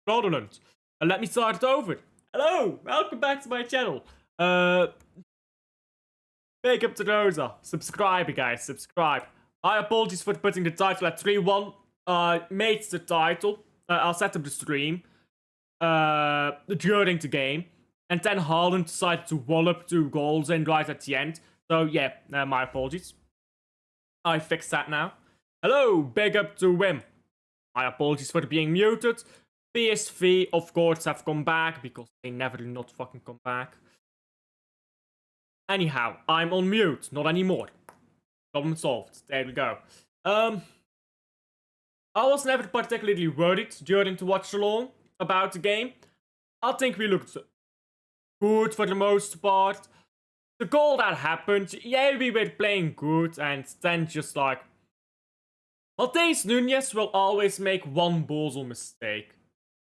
fraudulent. Let me start it over. Hello, welcome back to my channel. Big up to Rosa. Subscribe, guys, subscribe. My apologies for putting the title at 3-1. Made the title. I'll set up the stream during the game. And then Haaland decided to wallop 2 goals in right at the end. So yeah, my apologies. I fixed that now. Hello, big up to Wim. My apologies for being muted. PSV, of course, have come back because they never do not fucking come back. Anyhow, I'm on mute. Not anymore. Problem solved. There we go. I was never particularly worried during the watch along about the game. I think we looked good for the most part. The goal that happened, yeah, we were playing good, and then just like... Matheus Nunes will always make one Bozel mistake.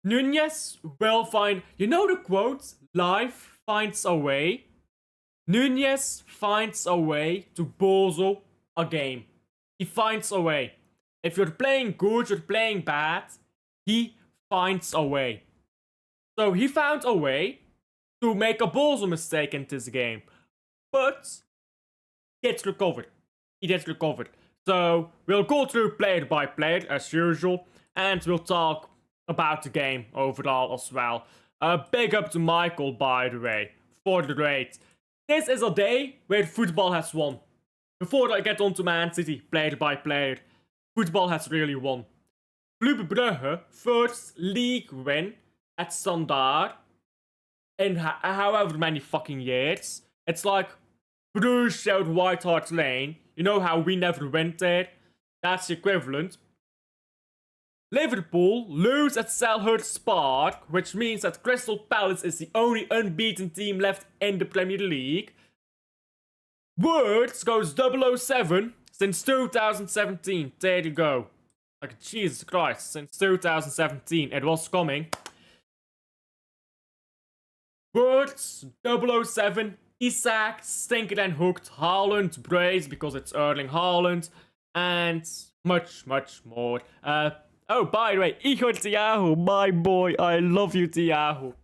Nunes will find... You know the quote? Life finds a way. Nunes finds a way to Bozel a game. He finds a way. If you're playing good, you're playing bad, he finds a way. So he found a way to make a Bozel mistake in this game. But he gets recovered. He gets recovered. So we'll go through player by player as usual. And we'll talk about the game overall as well. Big up to Michael, by the way, for the rate. This is a day where football has won. Before I get on to Man City, player by player, football has really won. Club Brugge, first league win at Standard in however many fucking years. It's like Bruges out White Hart Lane. You know how we never went there? That's the equivalent. Liverpool lose at Selhurst Park, which means that Crystal Palace is the only unbeaten team left in the Premier League. Words goes 007 since 2017. There you go. Like, Jesus Christ, since 2017 it was coming. Words 007, Isaac, Stinker and Hooked, Haaland, Brace because it's Erling Haaland, and much, much more. Oh, by the way, Igor Thiago, my boy, I love you, Thiago.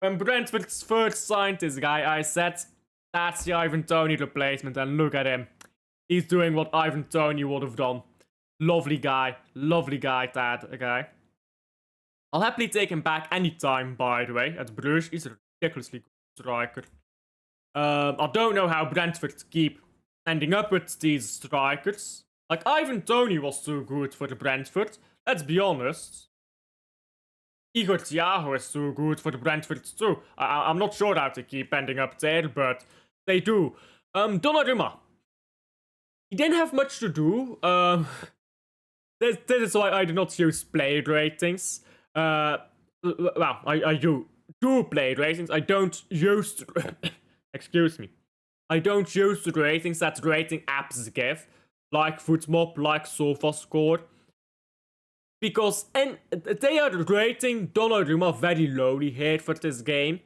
When Brentford first signed this guy, I said, that's the Ivan Toney replacement, and look at him. He's doing what Ivan Toney would have done. Lovely guy, that guy. I'll happily take him back anytime, by the way, at Bruges. He's a ridiculously good striker. I don't know how Brentford keep ending up with these strikers. Like, Ivan Toney was too good for the Brentford. Let's be honest. Igor Thiago is too good for the Brentford too. I'm not sure how they keep ending up there, but they do. Donnarumma. He didn't have much to do. This is why I do not use player ratings. Well, I do player ratings. I don't use... Excuse me. I don't use the ratings that rating apps give. Like FootMob, like SofaScore. Because they are rating Donnarumma very lowly here for this game.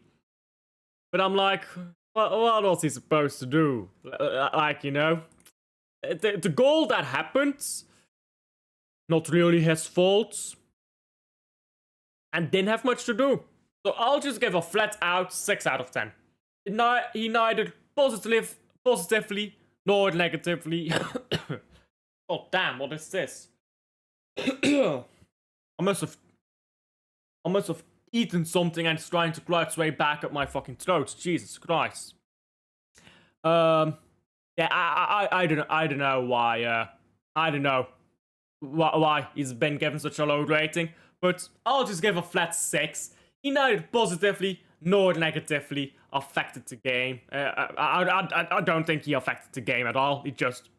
But I'm like, what was he supposed to do? Like, you know, the goal that happened, not really his fault. And didn't have much to do. So I'll just give a flat out 6 out of 10. He neither positively nor negatively. Oh damn, what is this? I must have eaten something and it's trying to claw its way back up my fucking throat. Jesus Christ. Yeah, I don't know why. I don't know why he's been given such a low rating, but I'll just give a flat 6. He neither positively nor negatively affected the game. I don't think he affected the game at all. He just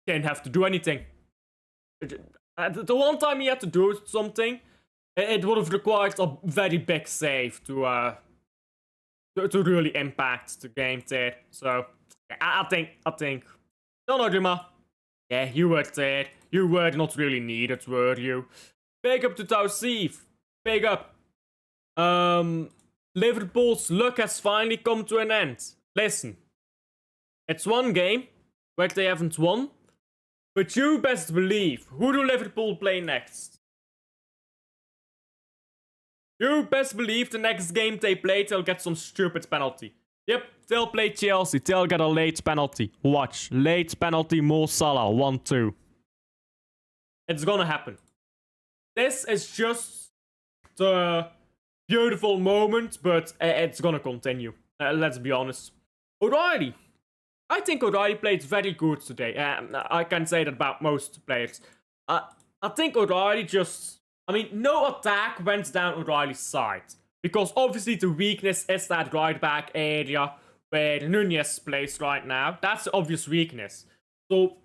didn't have to do anything. The one time he had to do something, it would have required a very big save to really impact the game there. So I think Donnarumma, yeah, you were there. You were not really needed, were you? Big up to Tausif. Big up. Liverpool's luck has finally come to an end. Listen, it's one game where they haven't won. But you best believe, who do Liverpool play next? You best believe the next game they play, they'll get some stupid penalty. Yep, they'll play Chelsea. They'll get a late penalty. Watch. Late penalty, Mo Salah, 1-2. It's gonna happen. This is just the beautiful moment, but it's gonna continue. Let's be honest. O'Reilly. I think O'Reilly played very good today. I can say that about most players. I think O'Reilly just... I mean, no attack went down O'Reilly's side. Because obviously the weakness is that right back area where Nunez plays right now. That's the obvious weakness. So,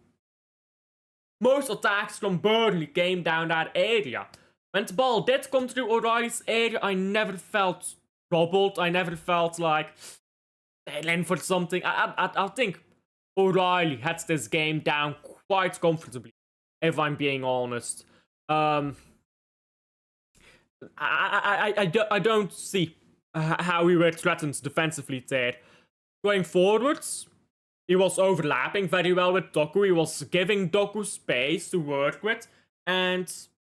most attacks from Burnley came down that area. When the ball did come through O'Reilly's area, I never felt troubled. I never felt like in for something. I think O'Reilly had this game down quite comfortably, if I'm being honest. I don't see how we were threatened defensively there. Going forwards, he was overlapping very well with Doku. He was giving Doku space to work with. And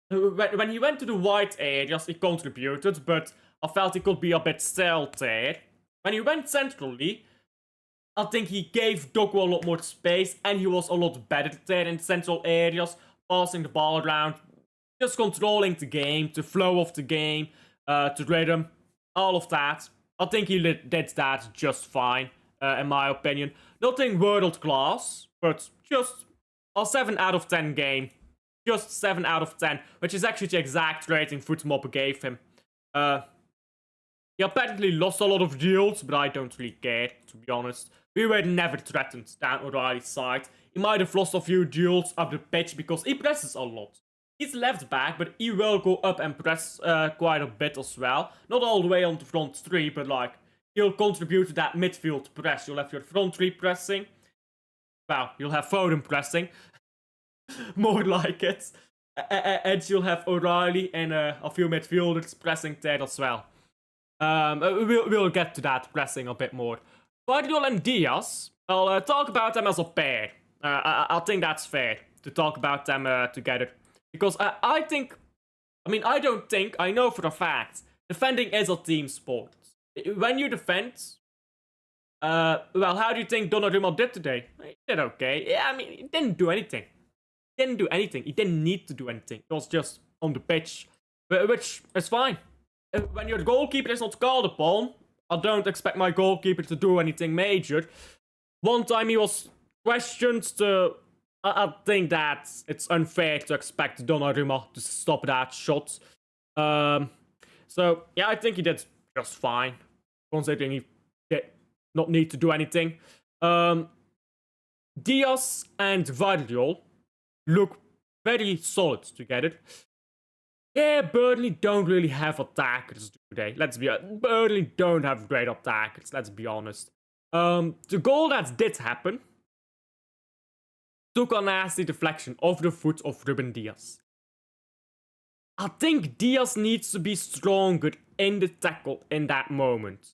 when he went to the wide areas, he contributed, but I felt he could be a bit stale there. When he went centrally, I think he gave Doku a lot more space, and he was a lot better there in central areas, passing the ball around, just controlling the game, the flow of the game, the rhythm, all of that. I think he did that just fine, in my opinion. Nothing world class, but just a 7 out of 10 game. Just 7 out of 10, which is actually the exact rating FootMob gave him. He apparently lost a lot of duels, but I don't really care, to be honest. We were never threatened down O'Reilly's side. He might have lost a few duels up the pitch because he presses a lot. He's left back, but he will go up and press quite a bit as well. Not all the way on the front three, but like, he'll contribute to that midfield press. You'll have your front three pressing. Well, you'll have Foden pressing. More like it. And you'll have O'Reilly and a few midfielders pressing there as well. We'll get to that pressing a bit more. Guardiola and Diaz, I'll talk about them as a pair. I think that's fair to talk about them together. Because I know for a fact, defending is a team sport. When you defend, well, how do you think Donnarumma did today? He did okay. Yeah, I mean, he didn't do anything. He didn't need to do anything. He was just on the pitch, which is fine. When your goalkeeper is not called upon, I don't expect my goalkeeper to do anything major. One time he was questioned to... I think that it's unfair to expect Donnarumma to stop that shot. So, yeah, I think he did just fine, considering he did not need to do anything. Diaz and Vardiol look very solid together. Yeah, Burnley don't really have attackers today. Burnley don't have great attackers, let's be honest. The goal that did happen took a nasty deflection off the foot of Ruben Diaz. I think Diaz needs to be stronger in the tackle in that moment.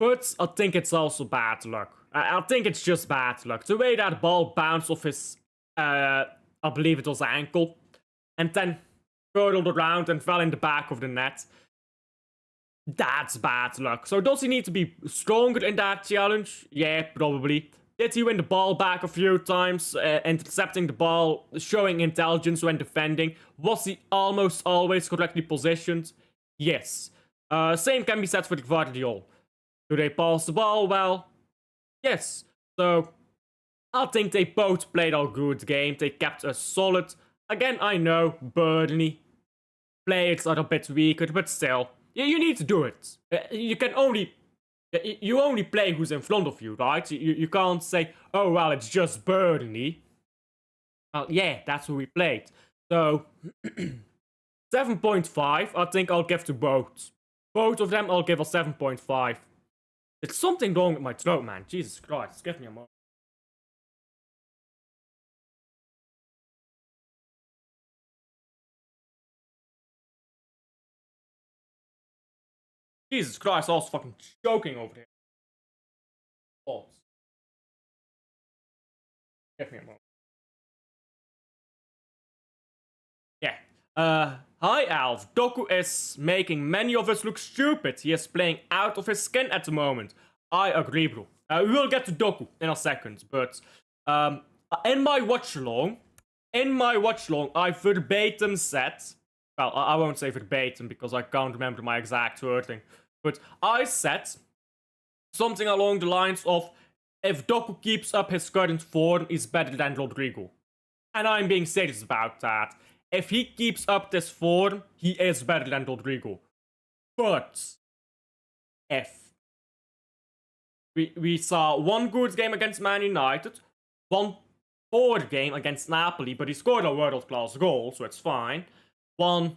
But I think it's also bad luck. I think it's just bad luck. The way that ball bounced off his, I believe it was ankle, and then curled around and fell in the back of the net. That's bad luck. So does he need to be stronger in that challenge? Yeah, probably. Did he win the ball back a few times, intercepting the ball, showing intelligence when defending? Was he almost always correctly positioned? Yes. Same can be said for Gvardiol. Do they pass the ball well? Yes. So, I think they both played a good game. They kept us solid. Again, I know Burnley players are a bit weaker, but still, you need to do it. You only play who's in front of you, right? You can't say, oh, well, it's just Burnley. Well, yeah, that's who we played. So, 7.5, I think I'll give to both. Both of them, I'll give a 7.5. There's something wrong with my throat, man. Jesus Christ, give me a moment. Jesus Christ, I was fucking choking over here. Balls. Give me a moment. Yeah. Hi Alf, Doku is making many of us look stupid. He is playing out of his skin at the moment. I agree, bro. We will get to Doku in a second, but in my watch along, I verbatim said, well, I won't say verbatim because I can't remember my exact wording, but I said something along the lines of, if Doku keeps up his current form, he's better than Rodrigo. And I'm being serious about that. If he keeps up this form, he is better than Rodrigo. But if we saw one good game against Man United, one poor game against Napoli, but he scored a world-class goal, so it's fine. One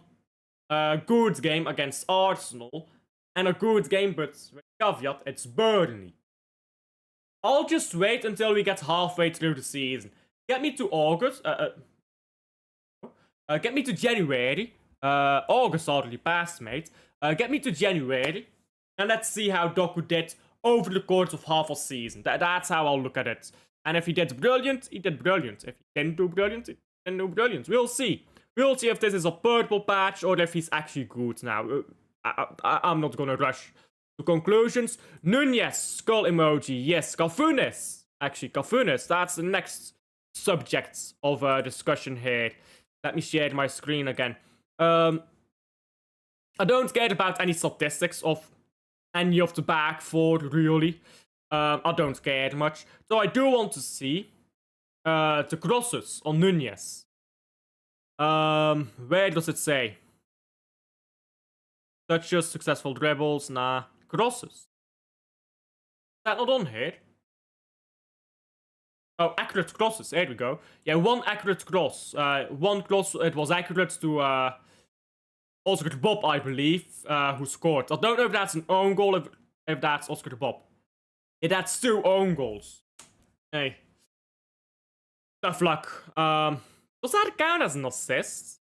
good game against Arsenal, and a good game, but with caveat, it's Burnley. I'll just wait until we get halfway through the season. Get me to August. Get me to January. August already passed, mate. Get me to January, and let's see how Doku did over the course of half a season. That's how I'll look at it. And if he did brilliant, he did brilliant. If he didn't do brilliant, he didn't do brilliant. We'll see. We'll see if this is a purple patch or if he's actually good now. I'm not gonna rush to conclusions. Nunez, skull emoji. Yes, CAFUNES. Actually, CAFUNES. That's the next subject of discussion here. Let me share my screen again. I don't care about any statistics of any of the back four, really. I don't care much. So I do want to see the crosses on Nunez. Where does it say? Touches, successful dribbles, nah. Crosses. Is that not on here? Oh, accurate crosses. There we go. Yeah, one accurate cross. One cross, it was accurate to Oscar Bob, I believe, who scored. I don't know if that's an own goal, if that's Oscar Bob. Yeah, that's 2 own goals. Hey. Tough luck. Does that count as an assist?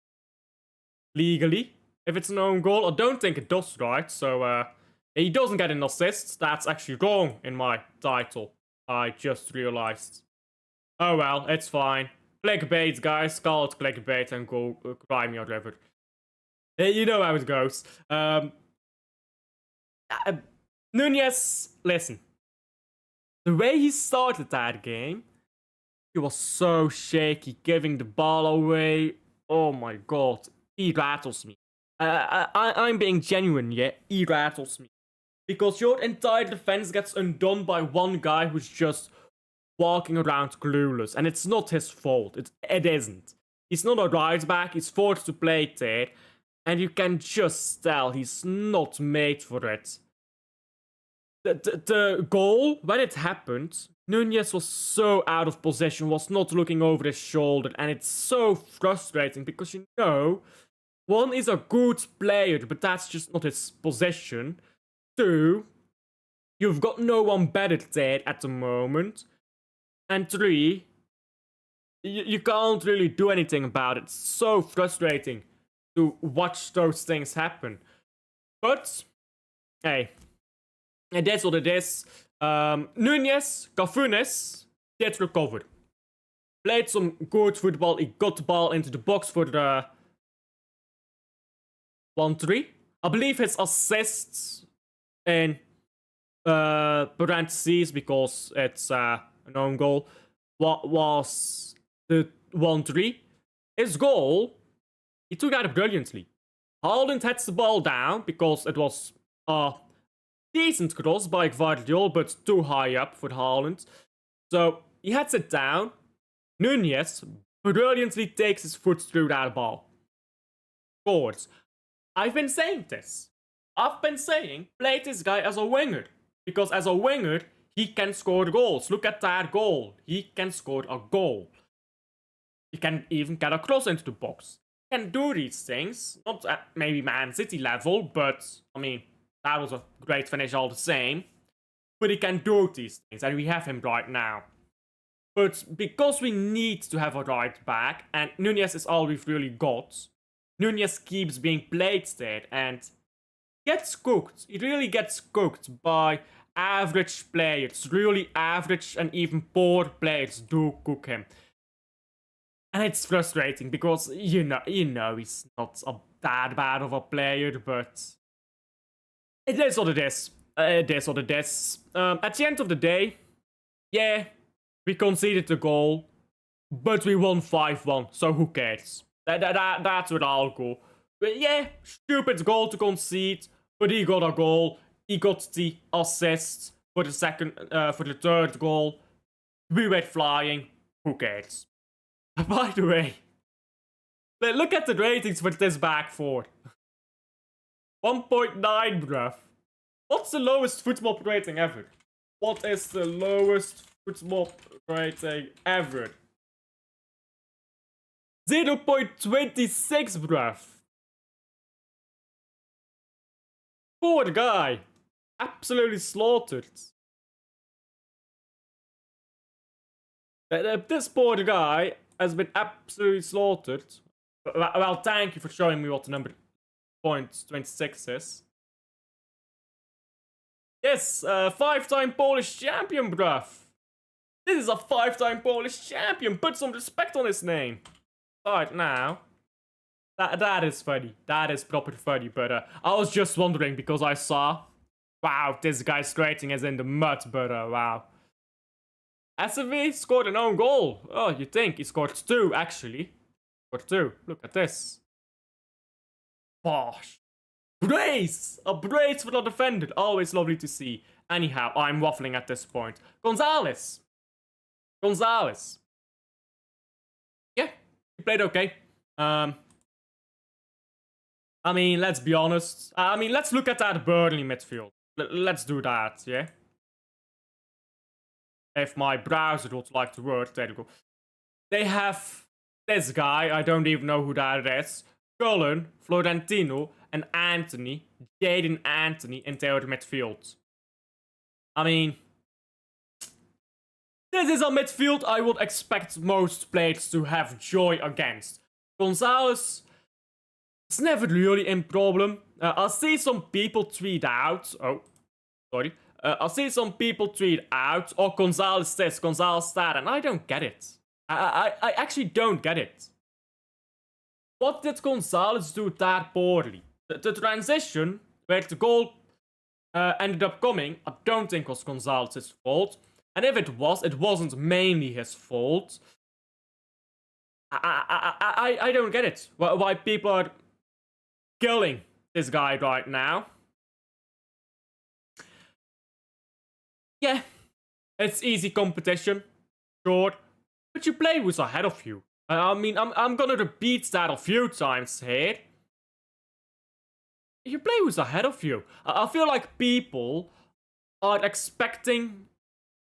Legally? If it's an own goal? I don't think it does, right? So, he doesn't get an assist. That's actually wrong in my title. I just realized. Oh well, it's fine. Clickbait, guys. Call it clickbait and go cry me a river. You know how it goes. Nunez, listen. The way he started that game, he was so shaky, giving the ball away. Oh my god, he rattles me. I'm being genuine, yeah? He rattles me. Because your entire defense gets undone by one guy who's just walking around clueless. And it's not his fault. It isn't. He's not a right back. He's forced to play there. And you can just tell he's not made for it. The goal, when it happened, Nunez was so out of position, was not looking over his shoulder. And it's so frustrating because, you know, one is a good player, but that's just not his position. 2, you've got no one better there at the moment. And 3, you can't really do anything about it. It's so frustrating to watch those things happen. But, hey, and that's what it is. Nunez, CAFUNES, did recover. Played some good football. He got the ball into the box for the 1-3. I believe his assists in parentheses, because it's an own goal, what was the 1-3. His goal, he took that brilliantly. Haaland heads the ball down because it was a decent cross by Gvardiol, but too high up for Haaland. So he heads it down. Nunez brilliantly takes his foot through that ball. Scores. I've been saying this. I've been saying, play this guy as a winger. Because as a winger, he can score goals. Look at that goal. He can score a goal. He can even get a cross into the box. He can do these things. Not at maybe Man City level, but, I mean, that was a great finish all the same. But he can do these things, and we have him right now. But because we need to have a right back, and Nunez is all we've really got, Nunez keeps being played there, and gets cooked. He really gets cooked by average players. Really average and even poor players do cook him. And it's frustrating because you know he's not that bad of a player, but it is what it is. It is what it is. At the end of the day, yeah, we conceded the goal, but we won 5-1, so who cares? That's what I'll go. But yeah, stupid goal to concede, but he got a goal. He got the assist for the third goal. We went flying. Who cares? By the way, look at the ratings for this back four. 1.9, bruv. What's the lowest football rating ever? What is the lowest football rating ever? 0.26, bruv. Poor guy. Absolutely slaughtered. This poor guy has been absolutely slaughtered. Well, thank you for showing me what the number 0.26 is. Yes, 5-time Polish champion, bruv. This is a 5-time Polish champion. Put some respect on his name. Right now. That is funny. That is proper funny, but I was just wondering because I saw... Wow, this guy's rating is in the mud, but wow. SMV scored an own goal. Oh, you think? He scored 2, actually. Scored 2. Look at this. Bosh. Brace! A brace for the defender. Always lovely to see. Anyhow, I'm waffling at this point. Gonzalez. Yeah, he played okay. I mean, let's be honest. Let's look at that Burnley midfield. Let's do that, yeah? If my browser would like to work, there you go. They have this guy, I don't even know who that is. Cullen, Florentino, and Anthony, Jaden Anthony in their midfield. I mean, this is a midfield I would expect most players to have joy against. Gonzalez, it's never really a problem. I see some people tweet out. Oh, sorry. I see some people tweet out, oh, Gonzalez this, Gonzalez that, and I don't get it. I actually don't get it. What did Gonzalez do that poorly? The transition where the goal ended up coming, I don't think was Gonzalez's fault. And if it was, it wasn't mainly his fault. I don't get it. Why people are killing this guy right now. Yeah, it's easy competition, sure, but you play who's ahead of you. I mean, I'm gonna repeat that a few times here. You play who's ahead of you. I feel like people are expecting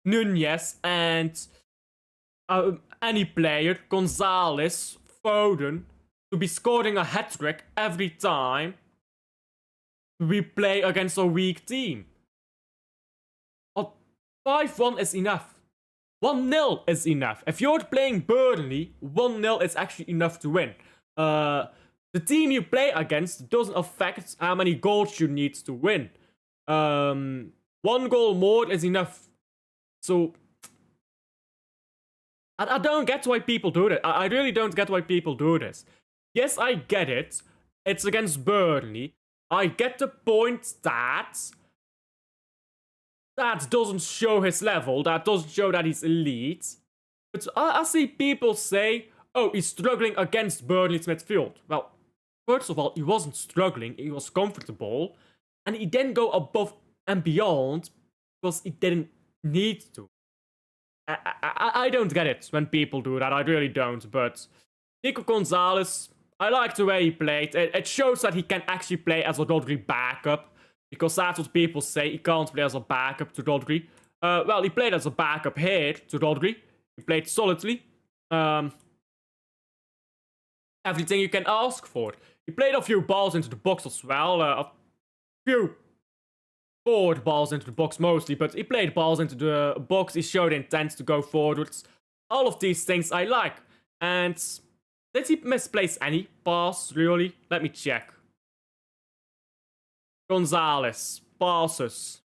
Nunez and any player, Gonzalez, Foden, to be scoring a hat-trick every time we play against a weak team. 5-1 is enough. 1-0 is enough. If you're playing Burnley, 1-0 is actually enough to win. The team you play against doesn't affect how many goals you need to win. 1 goal more is enough. So, I don't get why people do it. I really don't get why people do this. Yes, I get it. It's against Burnley. I get the point that doesn't show his level. That doesn't show that he's elite. But I see people say, oh, he's struggling against Burnley's midfield. Well, first of all, he wasn't struggling. He was comfortable. And he didn't go above and beyond because he didn't need to. I don't get it when people do that. I really don't. But Nico Gonzalez, I like the way he played. It shows that he can actually play as a Rodri backup. Because that's what people say. He can't play as a backup to Rodri. Well, he played as a backup here to Rodri. He played solidly. Everything you can ask for. He played a few balls into the box as well. A few forward balls into the box mostly. But he played balls into the box. He showed intent to go forwards. All of these things I like. And did he misplace any pass, really? Let me check. Gonzalez, passes.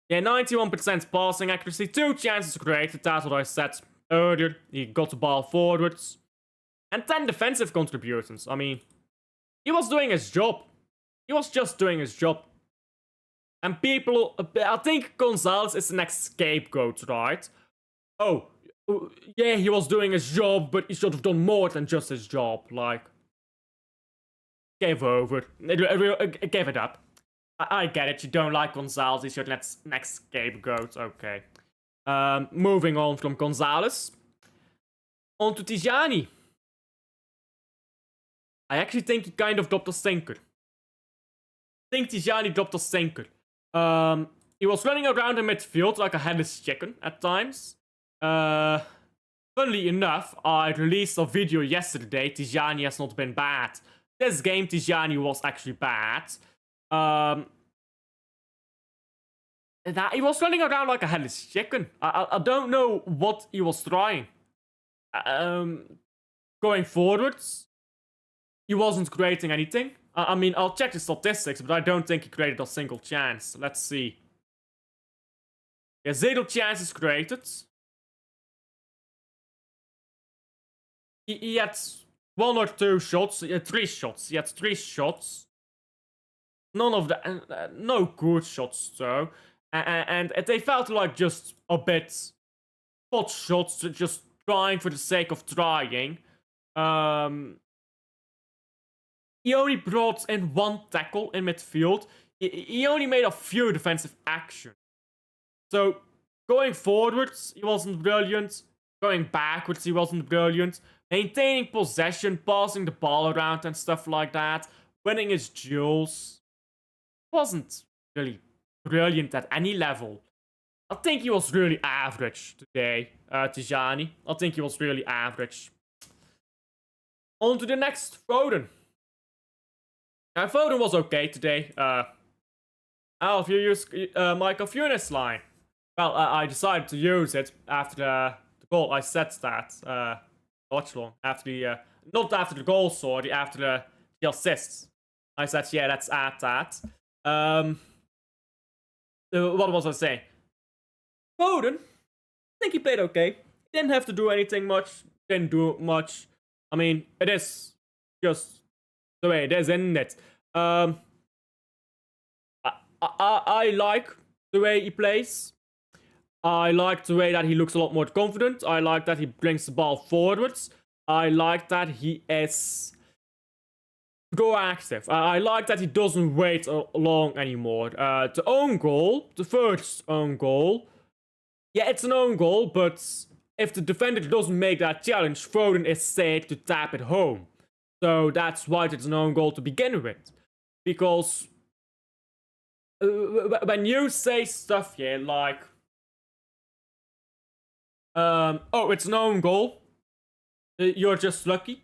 Yeah, 91% passing accuracy, 2 chances created, that's what I said. earlier. He got the ball forwards. And 10 defensive contributions. I mean, he was doing his job. He was just doing his job. And people, I think Gonzalez is the next scapegoat, right? Oh, yeah, he was doing his job, but he should have done more than just his job. Like, gave over. Gave it up. I get it. You don't like Gonzalez. He's your next scapegoat. Okay. Moving on from Gonzalez. On to Tijani. I actually think he kind of dropped a stinker. I think Tijani dropped a stinker. He was running around in midfield like a headless chicken at times. Funnily enough, I released a video yesterday. Tijani has not been bad. This game, Tijani was actually bad. He was running around like a headless chicken. I don't know what he was trying. Going forwards, he wasn't creating anything. I mean, I'll check the statistics, but I don't think he created a single chance. Let's see. Yeah, 0 chances created. He had 1 or 2 shots. He had 3 shots. He had 3 shots. None of the... no good shots, though. And they felt like just a bit... pot shots, just trying for the sake of trying. He only brought in 1 tackle in midfield. He only made a few defensive actions. So, going forwards, he wasn't brilliant. Going backwards, he wasn't brilliant. Maintaining possession, passing the ball around and stuff like that. Winning his duels. Wasn't really brilliant at any level. I think he was really average today, Tijani. I think he was really average. On to the next, Foden. Now, Foden was okay today. If you use my CAFUNES line. Well, I decided to use it after the goal. I said that. Watch long. After the... not after the goal, sorry. After the assists. I said, yeah, let's add that. What was I saying? Foden, I think he played okay. He didn't have to do anything much. Didn't do much. I mean, it is just the way it is, isn't it? I like the way he plays. I like the way that he looks a lot more confident. I like that he brings the ball forwards. I like that he is proactive. I like that he doesn't wait long anymore. The own goal, the first own goal, yeah, it's an own goal, but if the defender doesn't make that challenge, Foden is safe to tap it home. So that's why it's an own goal to begin with. Because when you say stuff here like, oh, it's an own goal, you're just lucky.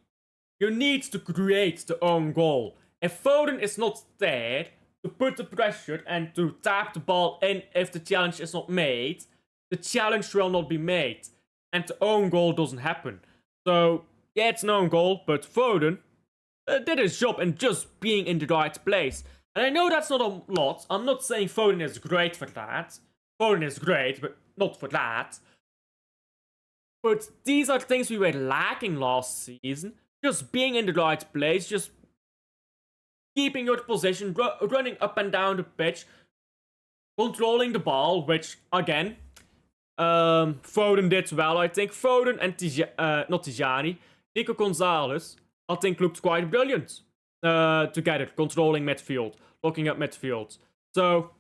You need to create the own goal. If Foden is not there to put the pressure and to tap the ball in if the challenge is not made, the challenge will not be made. And the own goal doesn't happen. So, yeah, it's an own goal, but Foden did his job in just being in the right place. And I know that's not a lot. I'm not saying Foden is great for that. Foden is great, but not for that. But these are things we were lacking last season. Just being in the right place, just keeping your position, running up and down the pitch, controlling the ball, which, again, Foden did well, I think. Foden and not Tijani, Nico Gonzalez, I think looked quite brilliant together, controlling midfield, looking at midfield. So,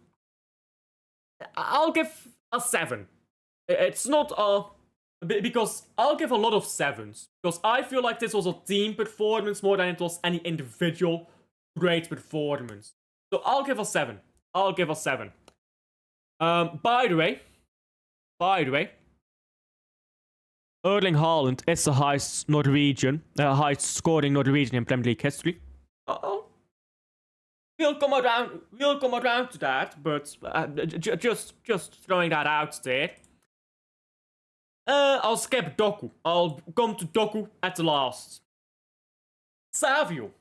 I'll give a 7. It's not a... because I'll give a lot of 7s. Because I feel like this was a team performance more than it was any individual great performance. So I'll give a 7. I'll give a 7. By the way, Erling Haaland is the highest highest scoring Norwegian in Premier League history. We'll come around to that, but just throwing that out there. I'll skip Doku. I'll come to Doku at the last. Savio.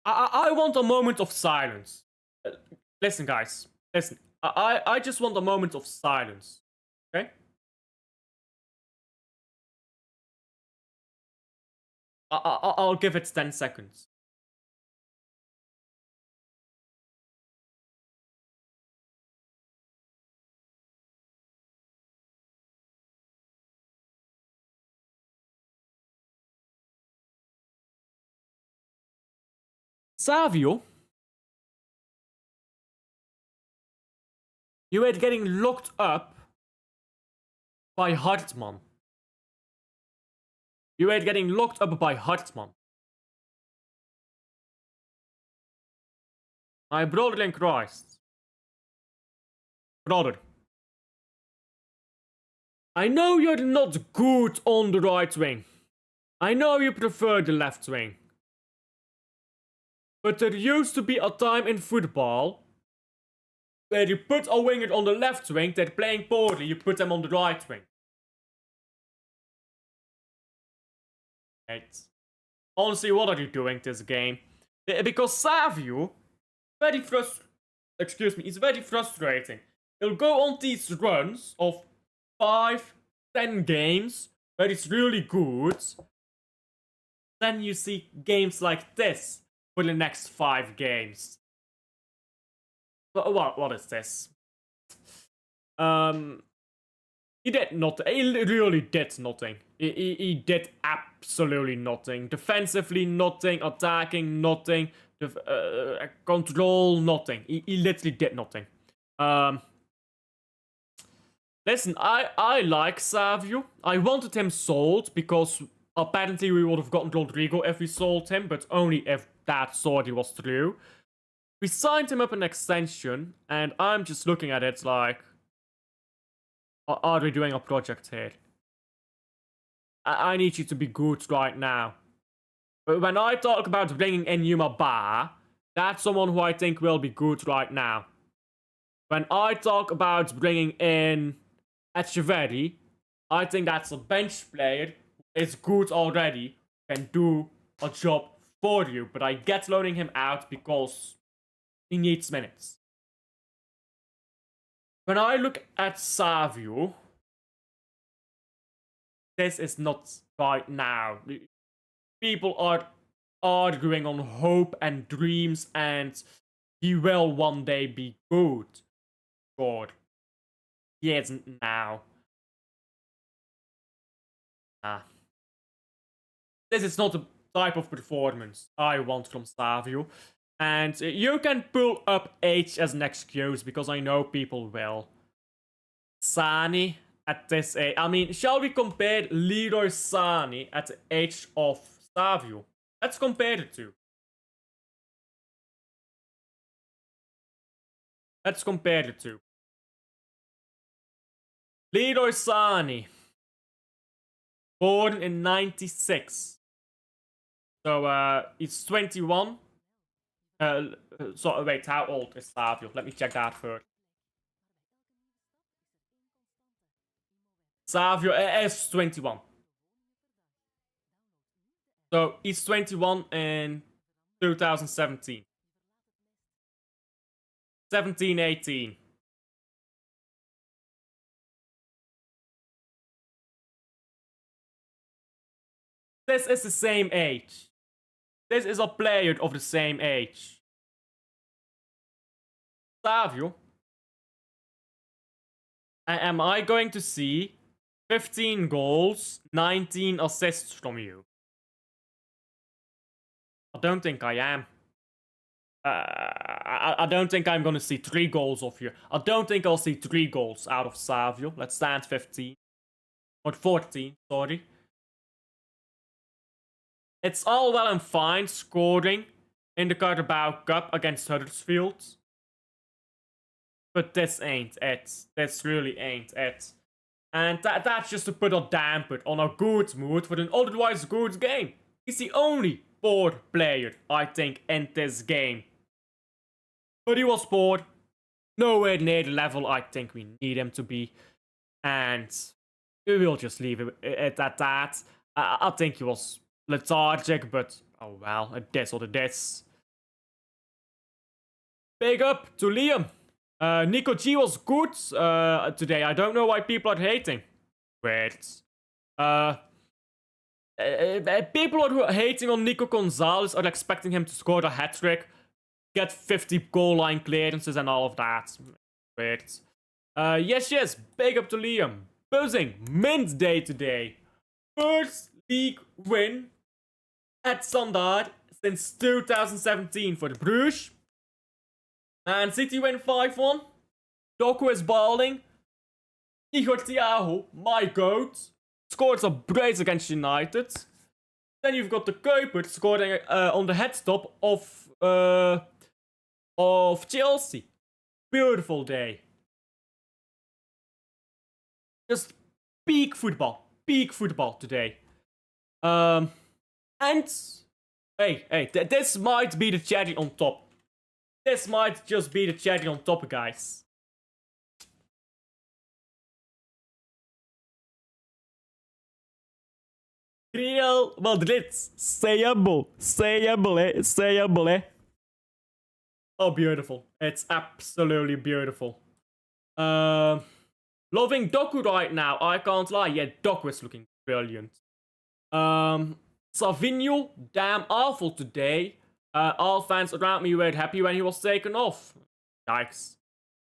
I want a moment of silence. Listen, guys. Listen. I just want a moment of silence. Okay? I'll give it 10 seconds. Savio, you were getting locked up by Hartman. You were getting locked up by Hartman. My brother in Christ. Brother. I know you're not good on the right wing. I know you prefer the left wing. But there used to be a time in football where you put a winger on the left wing, they're playing poorly, you put them on the right wing. Right. Honestly, what are you doing this game? Because Savio, it's very frustrating. He'll go on these runs of 5-10 games where it's really good. Then you see games like this for the next 5 games. What is this? He did nothing. He really did nothing. He did absolutely nothing. Defensively, nothing. Attacking, nothing. Control, nothing. He literally did nothing. Listen, I like Savio. I wanted him sold because apparently we would have gotten Rodrigo if we sold him, but only if that story was true. We signed him up an extension, and I'm just looking at it like, are we doing a project here? I need you to be good right now. But when I talk about bringing in Yuma Ba, that's someone who I think will be good right now. When I talk about bringing in Echeverri, I think that's a bench player who is good already, can do a job for you. But I get loaning him out because he needs minutes. When I look at Savio, this is not right now. People are arguing on hope and dreams, and he will one day be good. God, he isn't now. This is not the type of performance I want from Savio. And you can pull up age as an excuse, because I know people will. Sani at this age. I mean, shall we compare Leroy Sani at the age of Savio? Let's compare the two. Let's compare the two. Leroy Sani, born in 96. So, he's 21. So, wait, how old is Savio? Let me check that first. Savio is 21. So, he's 21 in 2017. 17, 18. This is the same age. This is a player of the same age. Savio. Am I going to see 15 goals, 19 assists from you? I don't think I am. I don't think I'm gonna see 3 goals of you. I don't think I'll see 3 goals out of Savio. Let's stand 15. Or 14, sorry. It's all well and fine scoring in the Carabao Cup against Huddersfield. But this ain't it. This really ain't it. And that's just to put a damper on a good mood for an otherwise good game. He's the only poor player, I think, in this game. But he was poor. Nowhere near the level I think we need him to be. And we will just leave it at that. I think he was lethargic, but oh well, it is what it is. big up to Liam. Nico G was good today. I don't know why people are hating. Weird. People who are hating on Nico Gonzalez are expecting him to score a hat-trick, get 50 goal line clearances and all of that. Weird. Yes, big up to Liam. Buzzing, mint day today. First league win at Standard since 2017 for the Bruges. And City win 5-1. Doku is balling. Igor Thiago, my goat, scores a brace against United. Then you've got the Kuipers scoring on the headstop of Chelsea. Beautiful day. Just peak football today. And hey, this might be the cherry on top. This might just be the cherry on top, guys. Real Madrid, stay humble, eh? Oh, beautiful. It's absolutely beautiful. Loving Doku right now, I can't lie. Yeah, Doku is looking brilliant. Savinho, damn awful today. All fans around me were happy when he was taken off. Yikes.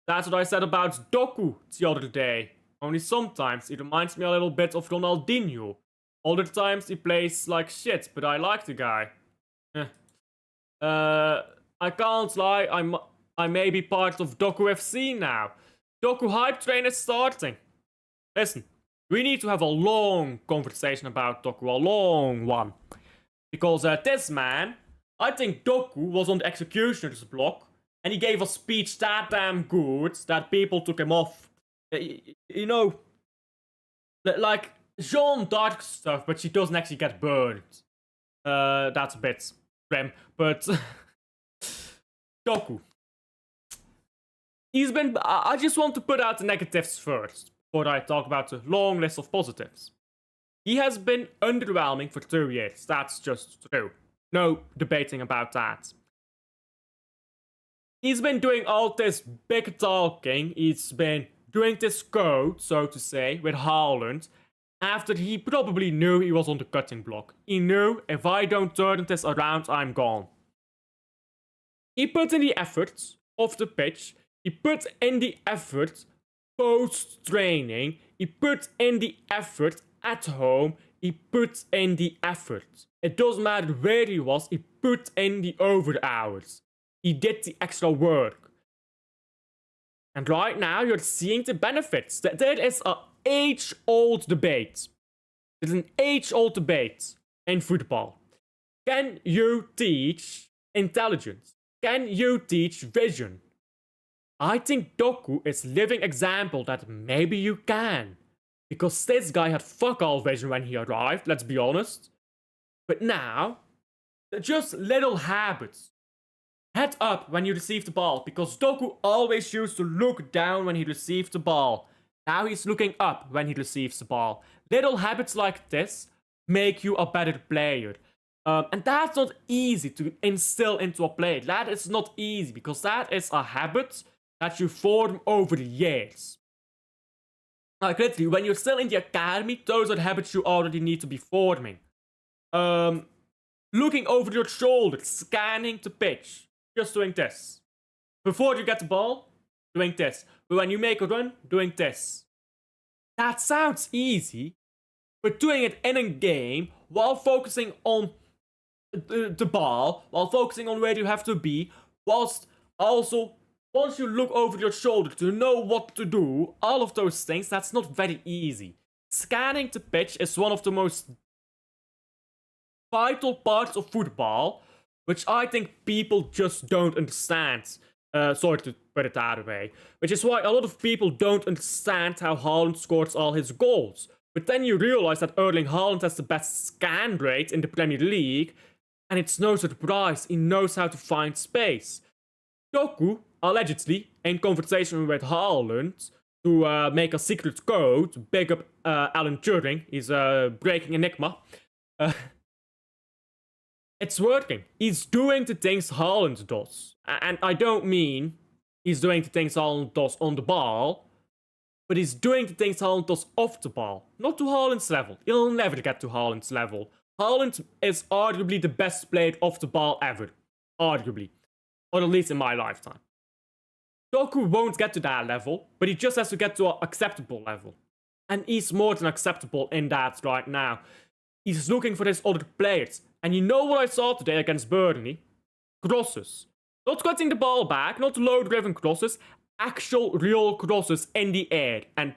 That's what I said about Doku the other day. Only sometimes he reminds me a little bit of Ronaldinho. Other times he plays like shit, but I like the guy. I can't lie, I may be part of Doku FC now. Doku hype train is starting. Listen, we need to have a long conversation about Doku, a long one. Because this man, I think Doku was on the executioner's block, and he gave a speech that damn good that people took him off. You know, like Jean Dark stuff, but she doesn't actually get burned. That's a bit grim, but Doku. I just want to put out the negatives first, before I talk about the long list of positives. He has been underwhelming for 2 years, that's just true. No debating about that. He's been doing all this big talking, he's been doing this code, so to say, with Haaland, after he probably knew he was on the cutting block. He knew, if I don't turn this around, I'm gone. He put in the effort off the pitch, he put in the effort post-training, he put in the effort at home, he put in the effort. It doesn't matter where he was, he put in the over hours. He did the extra work. And right now, you're seeing the benefits. There is an age-old debate. There's an age-old debate in football. Can you teach intelligence? Can you teach vision? I think Doku is a living example that maybe you can. Because this guy had fuck all vision when he arrived, let's be honest. But now, they're just little habits. Head up when you receive the ball, because Doku always used to look down when he received the ball. Now he's looking up when he receives the ball. Little habits like this make you a better player. And that's not easy to instill into a player. That is not easy, because that is a habit that you form over the years. Like literally, when you're still in the academy, those are the habits you already need to be forming. Looking over your shoulder, scanning the pitch, just doing this. Before you get the ball, doing this. But when you make a run, doing this. That sounds easy, but doing it in a game while focusing on the ball, while focusing on where you have to be, whilst also, once you look over your shoulder to know what to do, all of those things, that's not very easy. Scanning the pitch is one of the most vital parts of football, which I think people just don't understand. Sorry to put it that way. Which is why a lot of people don't understand how Haaland scores all his goals. But then you realize that Erling Haaland has the best scan rate in the Premier League, and it's no surprise, he knows how to find space. Doku, allegedly, in conversation with Haaland, to make a secret code, big up Alan Turing, he's breaking enigma. It's working. He's doing the things Haaland does. And I don't mean he's doing the things Haaland does on the ball, but he's doing the things Haaland does off the ball. Not to Haaland's level. He'll never get to Haaland's level. Haaland is arguably the best player off the ball ever. Arguably. Or at least in my lifetime. Doku won't get to that level, but he just has to get to an acceptable level. And he's more than acceptable in that right now. He's looking for his other players. And you know what I saw today against Burnley? Crosses. Not cutting the ball back, not low-driven crosses, actual real crosses in the air. And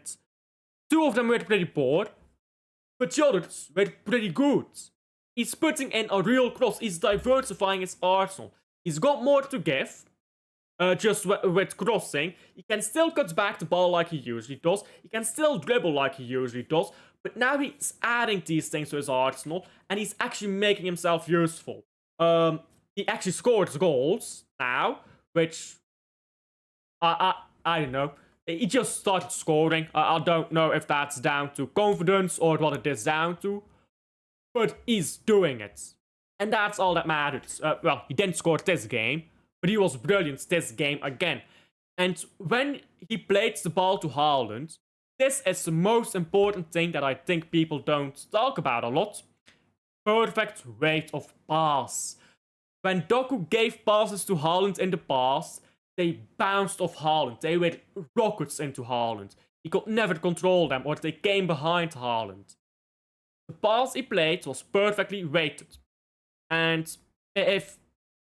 2 of them were pretty poor, but the others were pretty good. He's putting in a real cross. He's diversifying his arsenal. He's got more to give. Just with crossing. He can still cut back the ball like he usually does. He can still dribble like he usually does. But now he's adding these things to his arsenal. And he's actually making himself useful. He actually scores goals now. Which, I don't know. He just started scoring. I don't know if that's down to confidence or what it is down to. But he's doing it. And that's all that matters. Well, he didn't score this game. But he was brilliant this game again. And when he plays the ball to Haaland, this is the most important thing that I think people don't talk about a lot. Perfect rate of pass. When Doku gave passes to Haaland in the past, they bounced off Haaland. They were rockets into Haaland. He could never control them, or they came behind Haaland. The pass he played was perfectly weighted. And if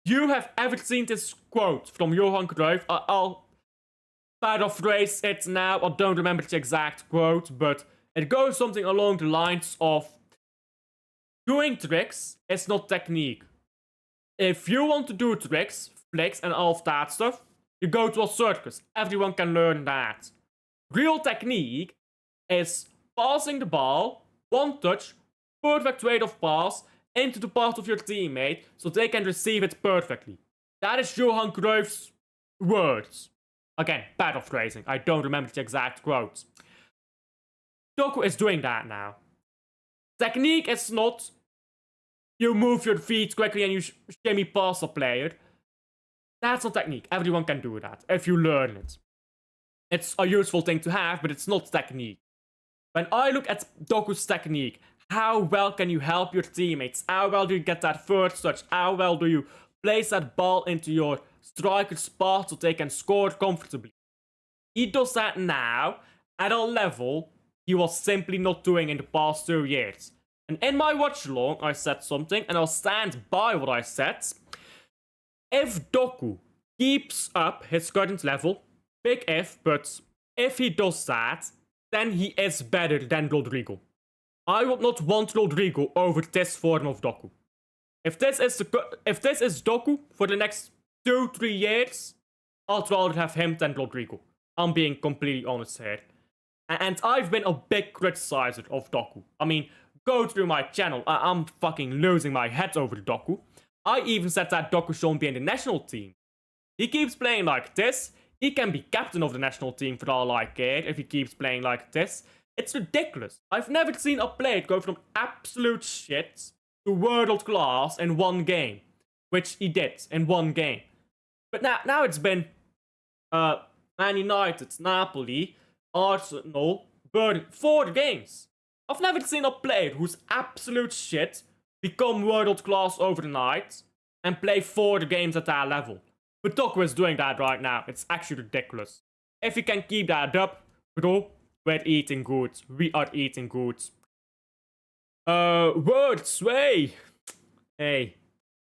you have ever seen this quote from Johan Cruyff, I'll paraphrase it now. I don't remember the exact quote, but it goes something along the lines of, doing tricks is not technique. If you want to do tricks, flicks and all of that stuff, you go to a circus. Everyone can learn that. Real technique is passing the ball, one touch, perfect rate of pass, into the path of your teammate so they can receive it perfectly. That is Johan Cruyff's words. Again, paraphrasing. I don't remember the exact quote. Doku is doing that now. Technique is not you move your feet quickly and you shimmy past a player. That's not technique. Everyone can do that if you learn it. It's a useful thing to have, but it's not technique. When I look at Doku's technique, how well can you help your teammates? How well do you get that first touch? How well do you place that ball into your striker's path so they can score comfortably? He does that now at a level he was simply not doing in the past 2 years. And in my watch along, I said something, and I'll stand by what I said. If Doku keeps up his current level, big if, but if he does that, then he is better than Rodrigo. I would not want Rodrigo over this form of Doku. If this is Doku for the next 2-3 years, I'd rather have him than Rodrigo. I'm being completely honest here. And I've been a big criticizer of Doku. I mean, go through my channel. I'm fucking losing my head over Doku. I even said that Doku shouldn't be in the national team. He keeps playing like this. He can be captain of the national team for all I care if he keeps playing like this. It's ridiculous. I've never seen a player go from absolute shit to world class in one game. Which he did in one game. But now it's been Man United, Napoli, Arsenal, Burnley, 4 games. I've never seen a player who's absolute shit become world class overnight and play 4 games at that level. But Doku is doing that right now. It's actually ridiculous. If he can keep that up, bro, we're eating good. We are eating good. Words, hey.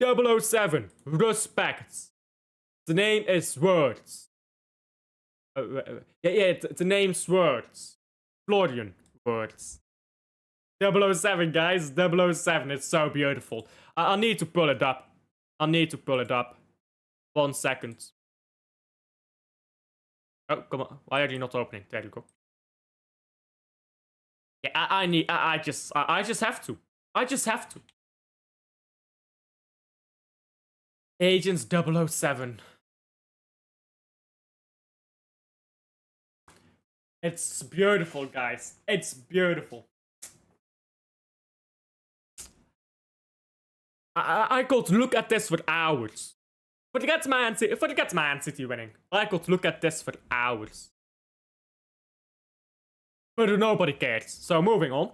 007, respect. The name is Words. The name's Words. Florian Words. 007, guys. 007, it's so beautiful. I need to pull it up. 1 second. Oh, come on. Why are you not opening? There you go. Yeah, I just have to. Agents 007. It's beautiful, guys. It's beautiful. I could look at this for hours. Forget Man City winning. I could look at this for hours. But nobody cares. So moving on.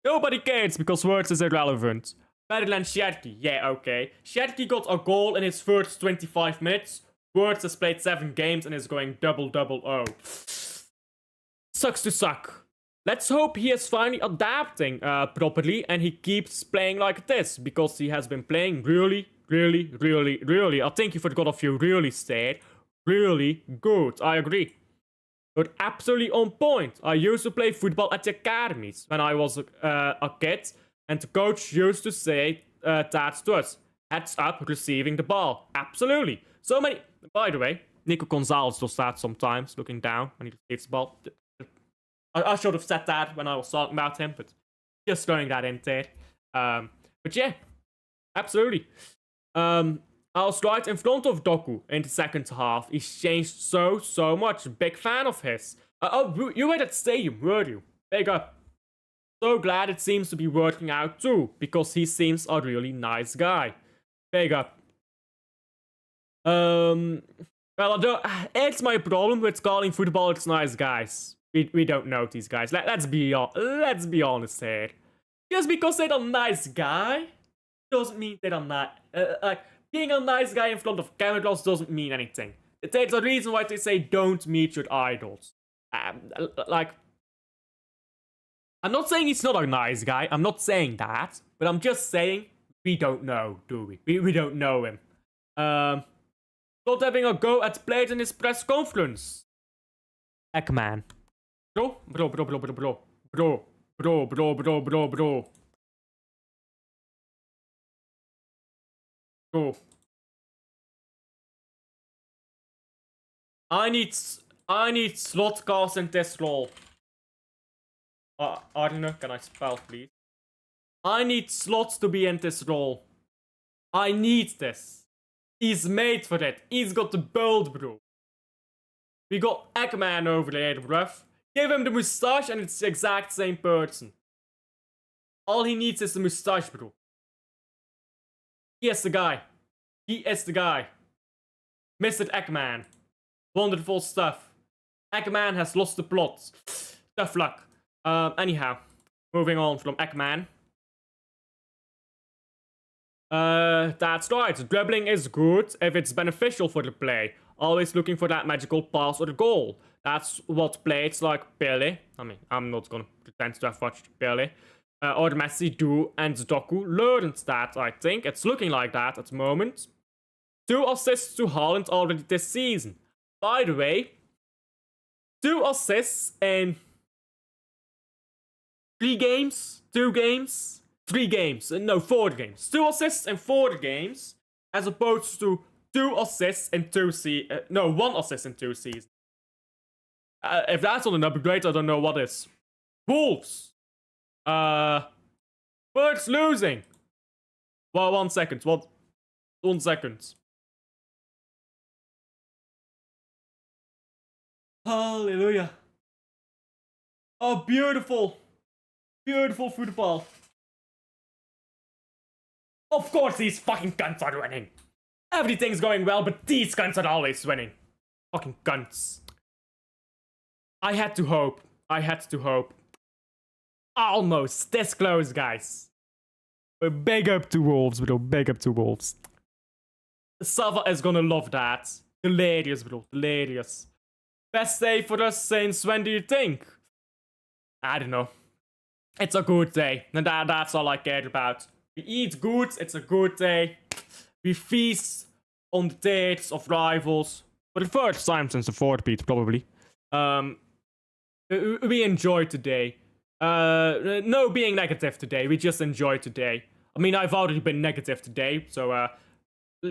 Nobody cares because words is irrelevant. Better than Sherky. Yeah, okay. Sherky got a goal in his first 25 minutes. Words has played 7 games and is going double. Sucks to suck. Let's hope he is finally adapting properly and he keeps playing like this because he has been playing really. I think you forgot a few really stayed. Really good, I agree. You're absolutely on point. I used to play football at the academies when I was a kid, and the coach used to say that to us. Heads up, receiving the ball. Absolutely. So many. By the way, Nico Gonzalez does that sometimes, looking down when he receives the ball. I should have said that when I was talking about him, but just throwing that in there. But yeah, absolutely. I was right in front of Doku in the second half. He's changed so much. Big fan of his. Oh, you were at stadium, were you? Big up. So glad it seems to be working out too, because he seems a really nice guy. Big up. Well, it's my problem with calling footballers nice guys. We don't know these guys. Let's be honest here. Just because they're a nice guy doesn't mean they're not like being a nice guy in front of cameras doesn't mean anything. There's a reason why they say don't meet your idols. Like, I'm not saying he's not a nice guy. I'm not saying that, but I'm just saying we don't know, do we? We don't know him. Not having a go at players in his press conference. Eggman. Bro. I need slot cars in this role. Arne, can I spell, please? I need slots to be in this role. I need this. He's made for it. He's got the build, bro. We got Eggman over there, bruv. Give him the moustache and it's the exact same person. All he needs is the moustache, bro. He is the guy. He is the guy. Mr. Eggman. Wonderful stuff. Eggman has lost the plot. Tough luck. Anyhow. Moving on from Eggman. That's right. Dribbling is good if it's beneficial for the play. Always looking for that magical pass or the goal. That's what players like Pele, I mean, I'm not gonna pretend to have watched Pele, or Messi do, and Doku learned that, I think. It's looking like that at the moment. 2 assists to Haaland already this season. By the way, 2 assists in 3 games? 2 games? 3 games. No, 4 games. 2 assists in 4 games, as opposed to 2 assists in 1 assist in 2 seasons. If that's not an upgrade, I don't know what is. Wolves. Birds losing. Well, 1 second. 1 second. Hallelujah. Oh, beautiful. Beautiful football. Of course these fucking cunts are winning. Everything's going well, but these cunts are always winning. Fucking cunts. I had to hope. Almost. This close, guys. But big up to Wolves, bro. Big up to Wolves. Sava is gonna love that. Hilarious, bro. Hilarious. Best day for us since when do you think? I don't know. It's a good day. And that's all I care about. We eat good. It's a good day. We feast on the dates of rivals. For the first time since the 4th beat, probably. We enjoy today. No being negative today. We just enjoy today. I mean, I've already been negative today, so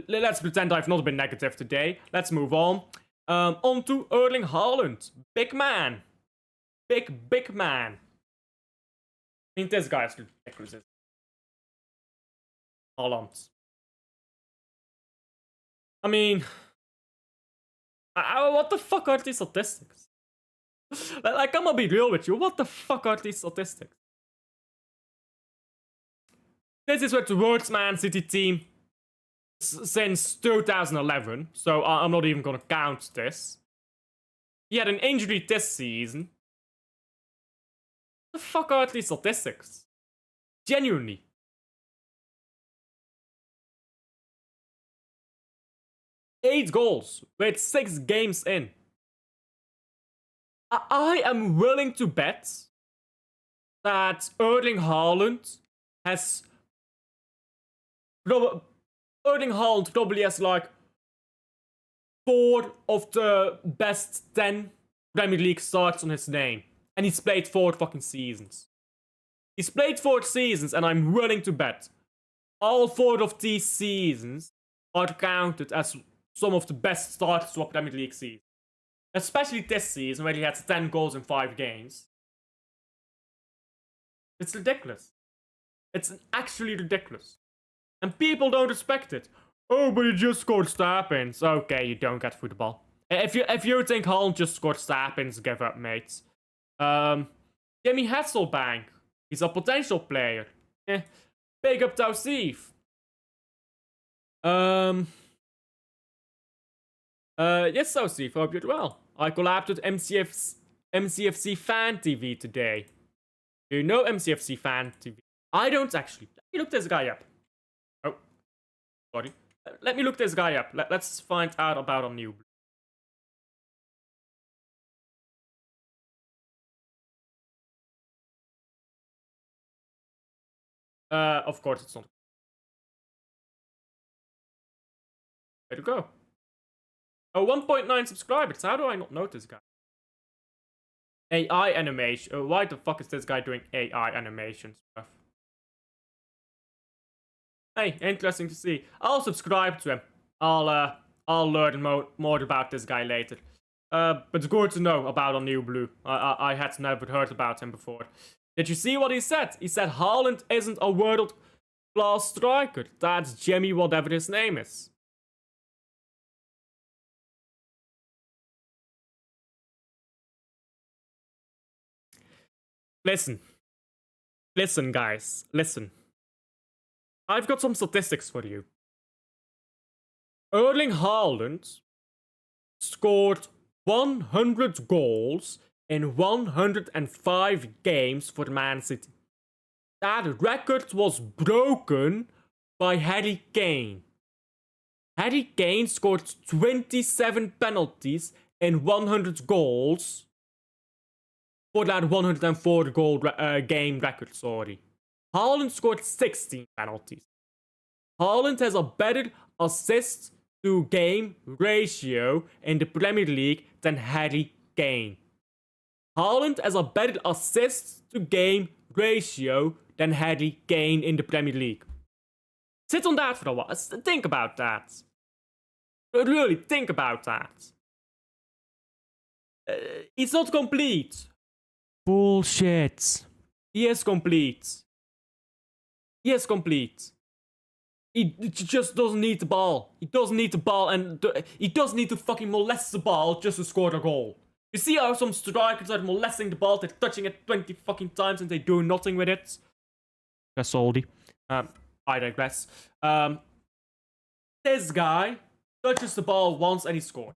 let's pretend I've not been negative today. Let's move on. On to Erling Haaland. Big man. Big man. I mean, this guy's ridiculous. Haaland. I mean, what the fuck are these statistics? Like, I'm gonna be real with you. What the fuck are these statistics? This is with the worst Man City team since 2011, so I'm not even gonna count this. He had an injury this season. What the fuck are these statistics? Genuinely. Eight goals with 6 games in. I am willing to bet that Erling Haaland has... Erling Haaland probably has like 4 of the best 10 Premier League starts on his name. And he's played 4 fucking seasons. He's played 4 seasons, and I'm willing to bet all 4 of these seasons are counted as some of the best starts to a Premier League season. Especially this season, where he had 10 goals in 5 games. It's ridiculous. It's actually ridiculous. And people don't respect it. Oh, but he just scored star-pins. Okay, you don't get football. If you think Haaland just scored star-pins, give up, mates. Jimmy Hasselbank. He's a potential player. Big up Tausif. Yes, Tausif, hope you're well. I collabed with MCFC Fan TV today. Do you know MCFC Fan TV? I don't actually. Let me look this guy up. Oh, sorry. Let me look this guy up. Let's find out about a new. Of course it's not. Way to go. Oh, 1.9 subscribers. How do I not know this guy? AI animation. Why the fuck is this guy doing AI animation stuff? Hey, interesting to see. I'll subscribe to him. I'll learn more about this guy later. But it's good to know about a new blue. I had never heard about him before. Did you see what he said? He said Haaland isn't a world-class striker. That's Jimmy whatever his name is. Listen, guys. Listen. I've got some statistics for you. Erling Haaland scored 100 goals in 105 games for Man City. That record was broken by Harry Kane. Harry Kane scored 27 penalties in 100 goals for that 104 goal game record, sorry. Haaland scored 16 penalties. Haaland has a better assist to game ratio in the Premier League than Harry Kane. Haaland has a better assist to game ratio than Harry Kane in the Premier League. Sit on that for a while. Think about that. Really, think about that. It's not complete. Bullshit. He is complete. He is complete. He just doesn't need the ball. He doesn't need the ball, and he doesn't need to fucking molest the ball just to score a goal. You see how some strikers are molesting the ball, they're touching it 20 fucking times and they do nothing with it? That's Soldi. I digress. This guy touches the ball once and he scores.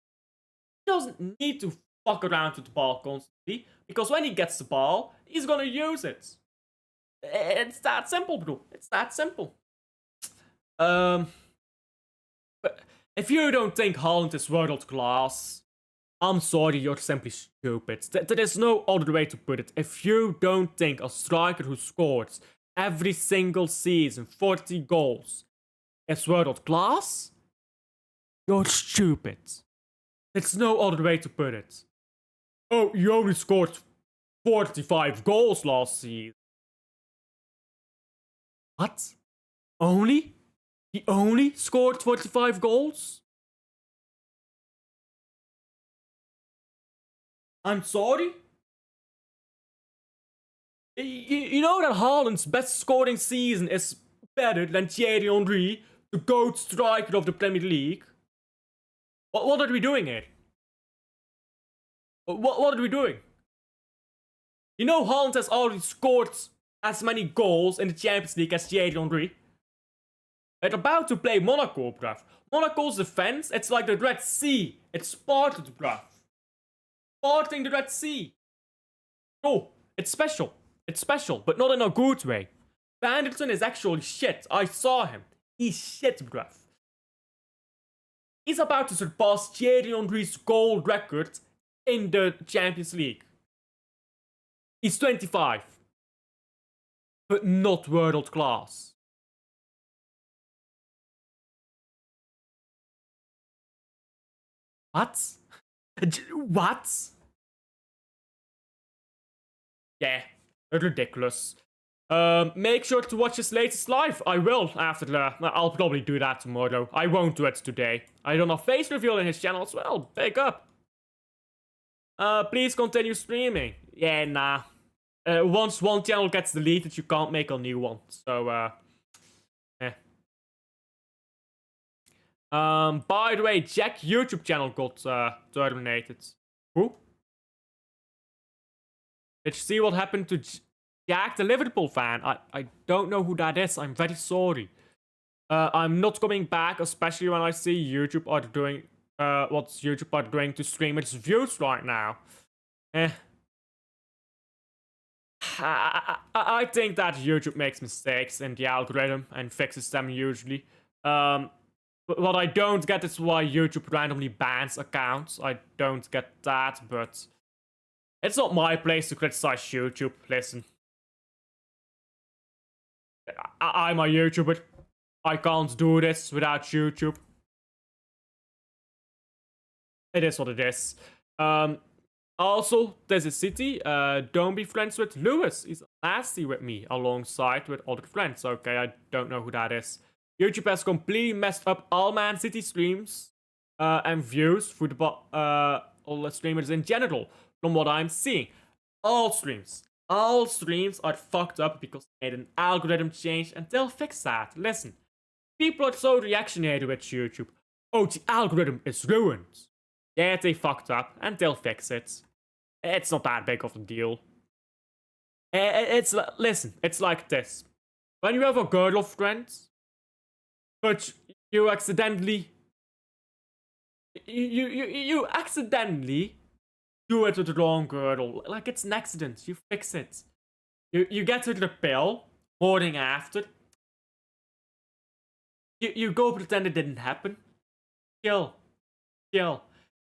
He doesn't need to fuck around with the ball constantly, because when he gets the ball, he's gonna use it. It's that simple, bro. It's that simple. But if you don't think Haaland is world class, I'm sorry, you're simply stupid. There is no other way to put it. If you don't think a striker who scores every single season 40 goals is world class, you're stupid. There's no other way to put it. Oh, you only scored 45 goals last season. What? Only? He only scored 45 goals? I'm sorry? You know that Haaland's best scoring season is better than Thierry Henry, the GOAT striker of the Premier League? What are we doing here? What are we doing? You know Haaland has already scored as many goals in the Champions League as Thierry Henry. They're about to play Monaco, bruv. Monaco's defense, it's like the Red Sea. It's parted, bruv. Parting the Red Sea. Oh, it's special. It's special, but not in a good way. Anderson is actually shit. I saw him. He's shit, bruv. He's about to surpass Thierry Henry's goal record in the Champions League. He's 25. But not world class. What? What? Yeah, ridiculous. Make sure to watch his latest live. I will after the... I'll probably do that tomorrow. I won't do it today. I done a face reveal in his channel as well. Big up. Please continue streaming. Yeah, nah. Once one channel gets deleted, you can't make a new one. So, by the way, Jack's YouTube channel got terminated. Who? Did you see what happened to Jack, the Liverpool fan? I don't know who that is. I'm very sorry. I'm not coming back, especially when I see YouTube are doing what YouTube are doing to stream its views right now. I think that YouTube makes mistakes in the algorithm and fixes them usually. What I don't get is why YouTube randomly bans accounts. I don't get that, but it's not my place to criticize YouTube. Listen, I'm a YouTuber. I can't do this without YouTube. It is what it is. Also, there's a city. Don't be friends with Lewis. He's nasty with me alongside with other friends. Okay, I don't know who that is. YouTube has completely messed up all Man City streams and views for all the streamers in general. From what I'm seeing, all streams are fucked up because they made an algorithm change, and they'll fix that. Listen, people are so reactionary with YouTube. Oh, the algorithm is ruined. Yeah, they fucked up, and they'll fix it. It's not that big of a deal. Listen, it's like this. When you have a girlfriend, but you accidentally... You accidentally do it with the wrong girl. Like, it's an accident. You fix it. You get her the pill, morning after. You go pretend it didn't happen. Chill.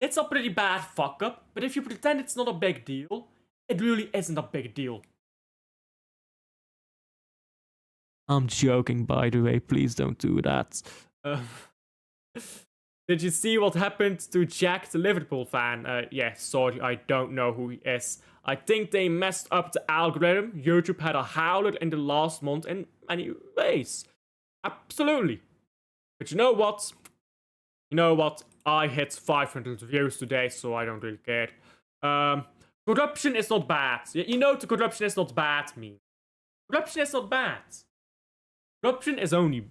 It's a pretty bad fuck up, but if you pretend it's not a big deal, it really isn't a big deal. I'm joking, by the way. Please don't do that. Did you see what happened to Jack, the Liverpool fan? Yeah, sorry, I don't know who he is. I think they messed up the algorithm. YouTube had a howler in the last month in many ways. Absolutely. But you know what? I hit 500 views today, so I don't really care. Corruption is not bad. You know the corruption is not bad meme. Corruption is not bad. Corruption is only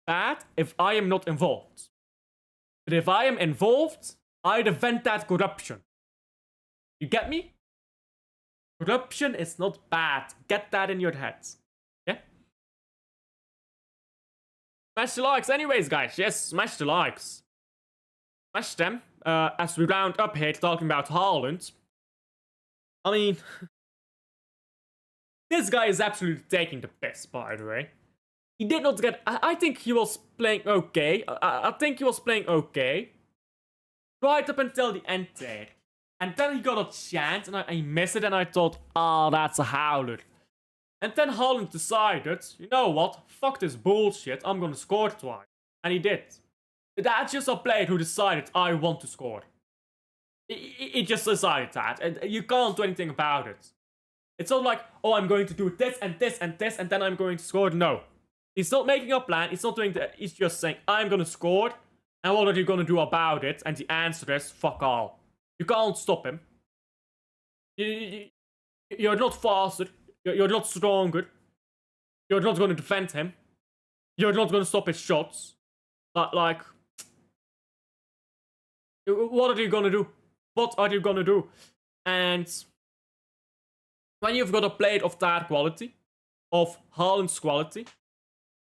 bad if I am not involved. But if I am involved, I defend that corruption. You get me? Corruption is not bad. Get that in your head. Yeah? Smash the likes anyways, guys. Yes, smash the likes. Smash them. As we round up here talking about Haaland. I mean... this guy is absolutely taking the piss, by the way. He did not get... I think he was playing okay. I think he was playing okay. Right up until the end there. And then he got a chance and I missed it and I thought, oh, that's a howler. And then Haaland decided, you know what? Fuck this bullshit. I'm gonna score twice. And he did. That's just a player who decided, I want to score. He just decided that. And you can't do anything about it. It's not like, oh, I'm going to do this and this and this and then I'm going to score. No. He's not making a plan. He's not doing that. He's just saying, I'm gonna score. And what are you gonna do about it? And the answer is, fuck all. You can't stop him. You're not faster. You're not stronger. You're not gonna defend him. You're not gonna stop his shots. Like... what are you gonna do? What are you gonna do? And... when you've got a player of that quality, of Haaland's quality,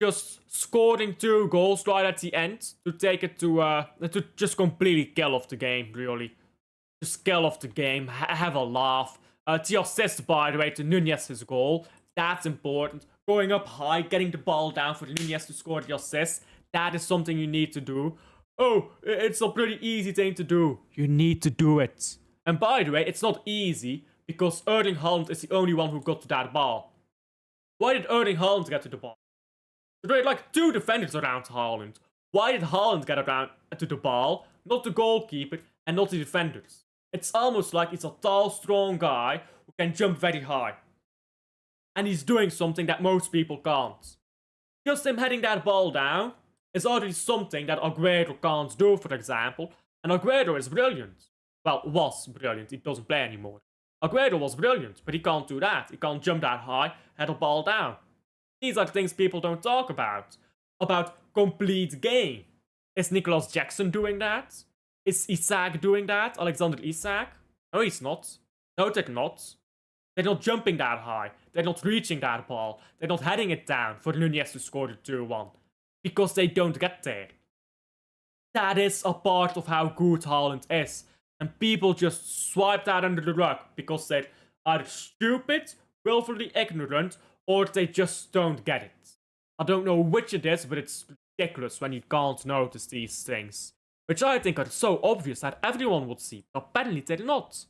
just scoring 2 goals right at the end to take it to just completely kill off the game, really. Just kill off the game, have a laugh. The assist, by the way, to Nunez's goal, that's important. Going up high, getting the ball down for Nunez to score the assist, that is something you need to do. Oh, it's a pretty easy thing to do. You need to do it. And by the way, it's not easy because Erling Haaland is the only one who got to that ball. Why did Erling Haaland get to the ball? There were like 2 defenders around Haaland. Why did Haaland get around to the ball, not the goalkeeper and not the defenders? It's almost like he's a tall, strong guy who can jump very high. And he's doing something that most people can't. Just him heading that ball down is already something that Aguero can't do, for example. And Aguero is brilliant. Well, was brilliant. He doesn't play anymore. Aguero was brilliant, but he can't do that. He can't jump that high, head a ball down. These are things people don't talk about. About complete game. Is Nicholas Jackson doing that? Is Isak doing that? Alexander Isak? No, he's not. No, they're not. They're not jumping that high. They're not reaching that ball. They're not heading it down for Nunez to score the 2-1. Because they don't get there. That is a part of how good Haaland is. And people just swipe that under the rug because they're either stupid, willfully ignorant, or they just don't get it. I don't know which it is, but it's ridiculous when you can't notice these things. Which I think are so obvious that everyone would see. But apparently they're not.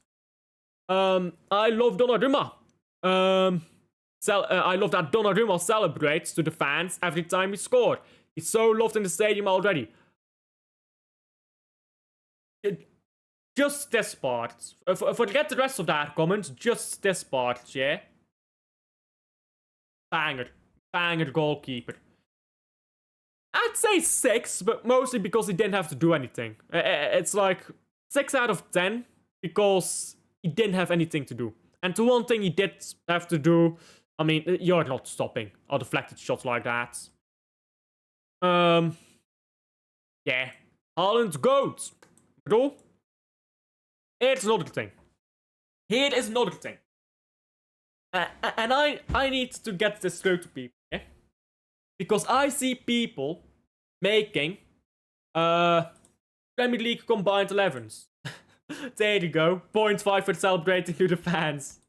I love Donnarumma. I love that Donnarumma celebrates to the fans every time he scores. He's so loved in the stadium already. Just this part. Forget the rest of that comment. Just this part, yeah? Banger. Banger goalkeeper. I'd say 6, but mostly because he didn't have to do anything. It's like 6 out of 10 because he didn't have anything to do. And the one thing he did have to do, I mean, you're not stopping a deflected shot like that. Yeah. Haaland goat. Bro. Here's another thing. Here is another thing. And I need to get this through to people, yeah? Because I see people making Premier League combined 11s. There you go. 0.5 for celebrating to the fans.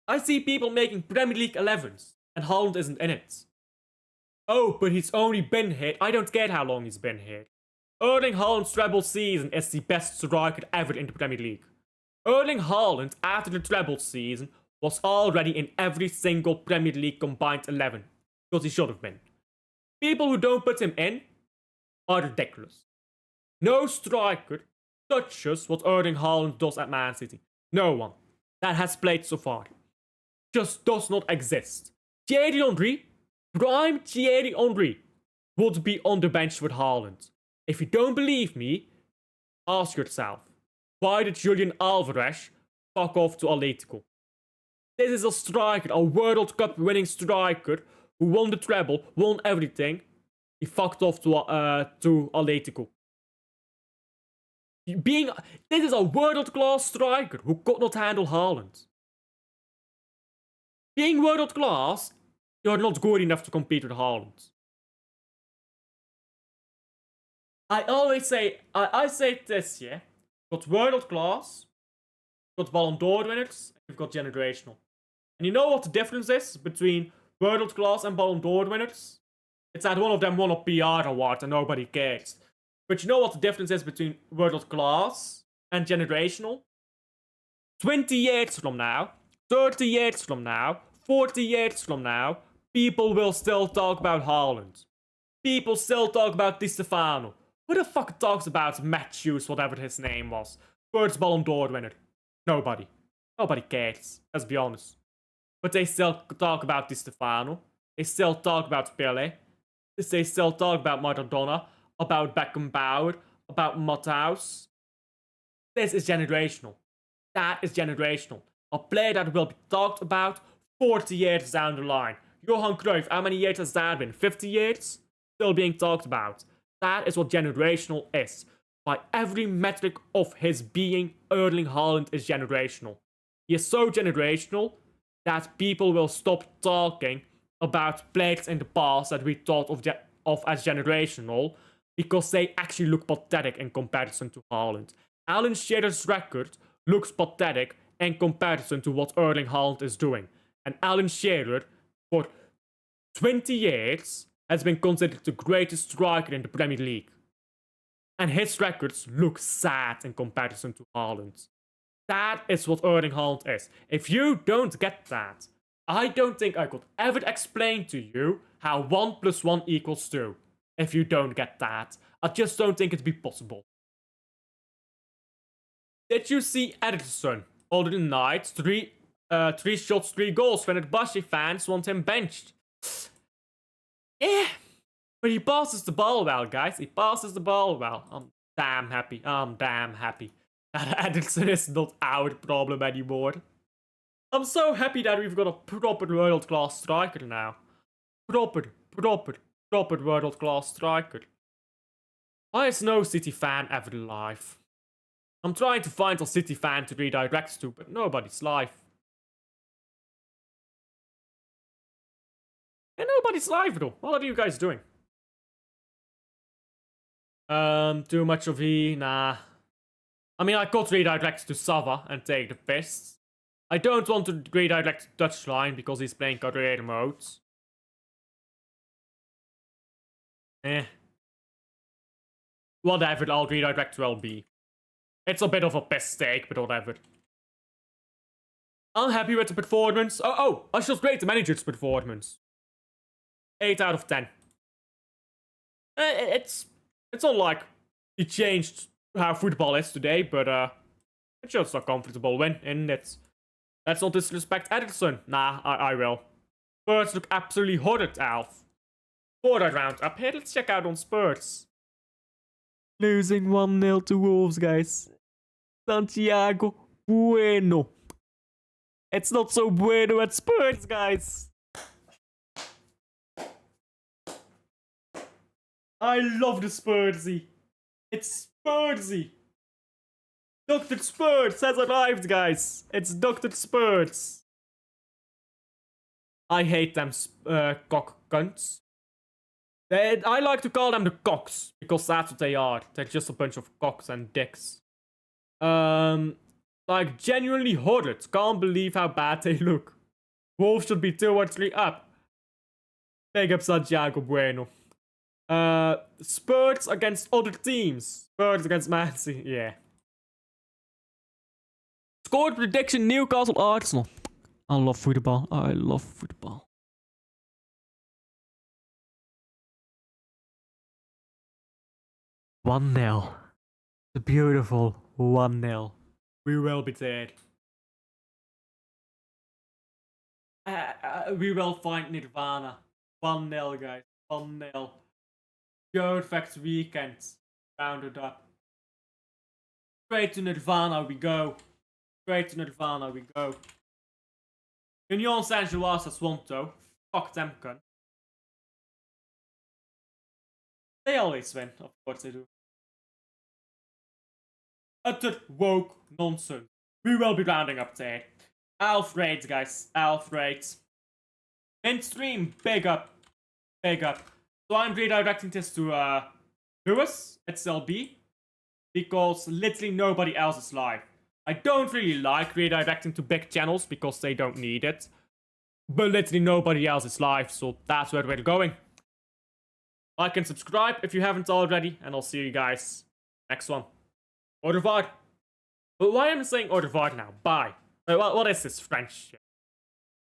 I see people making Premier League 11s, and Haaland isn't in it. Oh, but he's only been here. I don't care how long he's been here. Erling Haaland's treble season is the best striker ever in the Premier League. Erling Haaland, after the treble season, was already in every single Premier League combined 11. Because he should have been. People who don't put him in are ridiculous. No striker touches what Erling Haaland does at Man City. No one that has played so far. Just does not exist. Thierry Henry, prime Thierry Henry, would be on the bench with Haaland. If you don't believe me, ask yourself, why did Julian Alvarez fuck off to Atletico? This is a striker, a World Cup winning striker, who won the treble, won everything. He fucked off to Atletico. This is a world-class striker who could not handle Haaland. Being world-class, you're not good enough to compete with Haaland. I always say, I say this, yeah? You've got world-class, you've got Ballon d'Or winners, and you've got generational. And you know what the difference is between world-class and Ballon d'Or winners? It's that one of them won a PR award and nobody cares. But you know what the difference is between world-class and generational? 20 years from now, 30 years from now, 40 years from now, people will still talk about Haaland. People still talk about Di Stefano. Who the fuck talks about Matthews, whatever his name was? First Ballon d'Or winner. Nobody. Nobody cares, let's be honest. But they still talk about Di Stefano. They still talk about Pele. They still talk about Maradona, about Beckenbauer, about Matthaus. This is generational. That is generational. A player that will be talked about 40 years down the line. Johan Cruyff, how many years has that been? 50 years? Still being talked about. That is what generational is. By every metric of his being, Erling Haaland is generational. He is so generational that people will stop talking about players in the past that we thought of as generational, because they actually look pathetic in comparison to Haaland. Alan Shearer's record looks pathetic in comparison to what Erling Haaland is doing. And Alan Shearer, for 20 years, has been considered the greatest striker in the Premier League. And his records look sad in comparison to Haaland's. That is what Erling Haaland is. If you don't get that, I don't think I could ever explain to you how 1 + 1 = 2. If you don't get that, I just don't think it'd be possible. Did you see Ederson other night? 3 shots, 3 goals. When the Bashy fans want him benched. Yeah, but he passes the ball well, guys. He passes the ball well. I'm damn happy. That Ederson is not our problem anymore. I'm so happy that we've got a proper world-class striker now. Proper world-class striker. Why is no City fan ever alive? I'm trying to find a City fan to redirect to, but nobody's live. Yeah, nobody's live though. What are you guys doing? Too much of nah. I mean, I could redirect to Sava and take the piss. I don't want to redirect to Touchline because he's playing career modes. Whatever, I'll redirect to LB. It's a bit of a piss take, but whatever. I'm happy with the performance. I should rate the manager's performance. 8 out of 10. It's not like he changed how football is today, but it's just a comfortable win, and let's not disrespect Ederson. Nah, I will. Spurs look absolutely horrid, Alf. For that round up here, let's check out on Spurs. Losing 1-0 to Wolves, guys. Santiago bueno. It's not so bueno at Spurs, guys. I love the Spursy. It's Spursy. Dr. Spurs has arrived, guys. It's Dr. Spurs. I hate them cock cunts. I like to call them the cocks, because that's what they are. They're just a bunch of cocks and dicks. Like, genuinely horrid. Can't believe how bad they look. Wolves should be 2 or 3 up. Big up Santiago Bueno. Spurs against other teams. Spurs against Man City, yeah. Score prediction, Newcastle Arsenal. I love football. 1-0. The beautiful 1-0. We will be dead. We will find Nirvana. 1-0, guys. 1-0. Perfect weekend. Rounded up. Straight to Nirvana we go. Union Saint-Gilloise has won though. Fuck them, cunt. They always win, of course they do. Utter woke nonsense. We will be rounding up there. Alf raids, guys. Alf raids. Mainstream, big up. So I'm redirecting this to Lewis at LB, because literally nobody else is live. I don't really like redirecting to big channels because they don't need it. But literally nobody else is live, so that's where we're going. Like and subscribe if you haven't already, and I'll see you guys next one. Au revoir. But why am I saying au revoir now? Bye. What is this French shit?